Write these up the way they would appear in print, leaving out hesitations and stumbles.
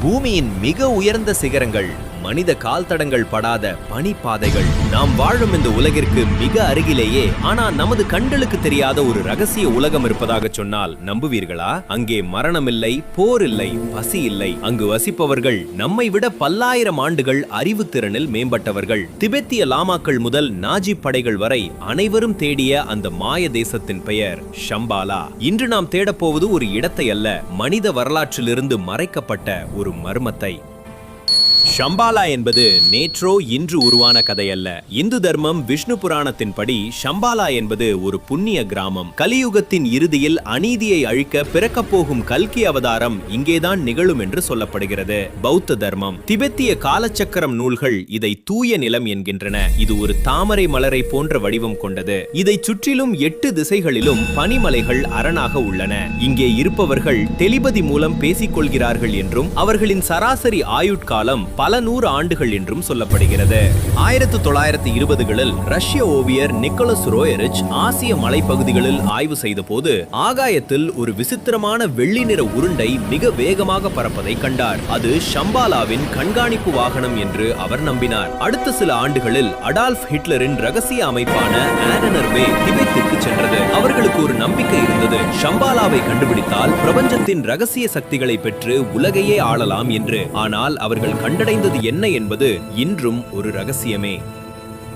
பூமியின் மிக உயர்ந்த சிகரங்கள், மனித கால் தடங்கள் படாத பனிப்பாதைகள், நாம் வாழும் இந்த உலகிற்கு மிக அருகிலேயே ஆனா நமது கண்களுக்கு தெரியாத ஒரு ரகசிய உலகம் இருப்பதாக சொன்னால் நம்புவீர்களா? அங்கே மரணம் இல்லை, போர் இல்லை, பசி இல்லை. அங்கு வசிப்பவர்கள் நம்மை விட பல்லாயிரம் ஆண்டுகள் அறிவுத்திறனில் மேம்பட்டவர்கள். திபெத்திய லாமாக்கள் முதல் நாஜி படைகள் வரை அனைவரும் தேடிய அந்த மாய தேசத்தின் பெயர் ஷம்பாலா. இன்று நாம் தேடப்போவது ஒரு இடத்தை அல்ல, மனித வரலாற்றிலிருந்து மறைக்கப்பட்ட ஒரு மர்மத்தை. ஷம்பாலா என்பது நேற்றோ இன்று உருவான கதையல்ல. இந்து தர்மம் விஷ்ணு புராணத்தின் படி ஷம்பாலா என்பது ஒரு புண்ணிய கிராமம். கலியுகத்தின் இறுதியில் அநீதியை அழிக்க பிறக்கப் போகும் கல்கி அவதாரம் இங்கேதான் நிகழும் என்று சொல்லப்படுகிறது. பௌத்த தர்மம், திபெத்திய காலச்சக்கரம் நூல்கள் இதை தூய நிலம் என்கின்றன. இது ஒரு தாமரை மலரை போன்ற வடிவம் கொண்டது. இதை சுற்றிலும் 8 திசைகளிலும் பனிமலைகள் அரணாக உள்ளன. இங்கே இருப்பவர்கள் டெலிபதி மூலம் பேசிக் கொள்கிறார்கள் என்றும் அவர்களின் சராசரி ஆயுட்காலம் பல 100 ஆண்டுகள் என்றும் சொல்லப்படுகிறது. 1920களில் ரஷ்ய ஓவியர் நிக்கோலஸ் ரோயரிச் ஆசிய மலைப்பகுதிகளில் ஆய்வு செய்த போது ஆகாயத்தில் ஒரு விசித்திரமான வெள்ளி நிற உருண்டை மிக வேகமாக பறப்பதை கண்டார். அது ஷம்பாலாவின் கண்காணிப்பு வாகனம் என்று அவர் நம்பினார். அடுத்த சில ஆண்டுகளில் அடால்ஃப் ஹிட்லரின் ரகசிய அமைப்பான ஆனனர்வே திபெத்திற்கு சென்றது. அவர்களுக்கு ஒரு நம்பிக்கை இருந்தது, ஷம்பாலாவை கண்டுபிடித்தால் பிரபஞ்சத்தின் ரகசிய சக்திகளை பெற்று உலகையே ஆளலாம் என்று. ஆனால் அவர்கள் கண்டடைந்தது என்ன என்பது இன்றும் ஒரு ரகசியமே.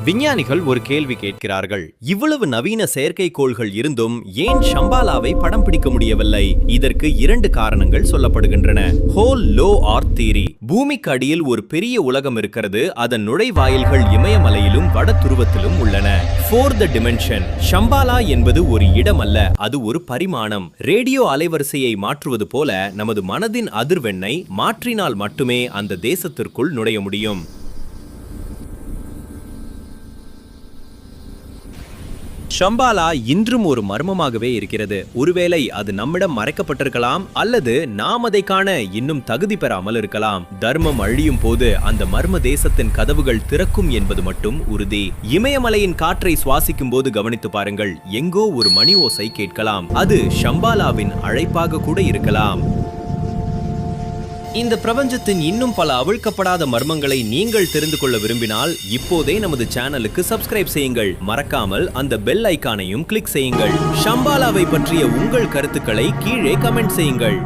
விஞ்ஞானிகள் ஒரு கேள்வி கேட்கிறார்கள், இவ்வளவு நவீன செயற்கைக்கோள்கள் இருந்தும் ஏன் ஷம்பாலாவை படம் பிடிக்க முடியவில்லை? இதற்கு 2 காரணங்கள் சொல்லப்படுகின்றன. Hollow earth theory. பூமிக்கு அடியில் ஒரு பெரிய உலகம் இருக்கிறது. அதன் நுழைவாயில்கள் இமயமலையிலும் வட துருவத்திலும் உள்ளன. Fourth dimension. ஷம்பாலா என்பது ஒரு இடம் அல்ல, அது ஒரு பரிமாணம். ரேடியோ அலைவரிசையை மாற்றுவது போல நமது மனதின் அதிர்வெண்ணை மாற்றினால் மட்டுமே அந்த தேசத்திற்குள் நுழைய முடியும். ஷம்பாலா இன்றும் ஒரு மர்மமாகவே இருக்கிறது. ஒருவேளை அது நம்மிடம் மறைக்கப்பட்டிருக்கலாம், அல்லது நாம் அதை காண இன்னும் தகுதி பெறாமல் இருக்கலாம். தர்மம் அழியும் போது அந்த மர்ம தேசத்தின் கதவுகள் திறக்கும் என்பது மட்டும் உறுதி. இமயமலையின் காற்றை சுவாசிக்கும் போது கவனித்து பாருங்கள், எங்கோ ஒரு மணி ஓசை கேட்கலாம். அது ஷம்பாலாவின் அழைப்பாக கூட இருக்கலாம். இந்த பிரபஞ்சத்தின் இன்னும் பல அவிழ்க்கப்படாத மர்மங்களை நீங்கள் தெரிந்து கொள்ள விரும்பினால் இப்போதே நமது சேனலுக்கு சப்ஸ்கிரைப் செய்யுங்கள். மறக்காமல் அந்த பெல் ஐகானையும் கிளிக் செய்யுங்கள். ஷம்பாலாவை பற்றிய உங்கள் கருத்துக்களை கீழே கமெண்ட் செய்யுங்கள்.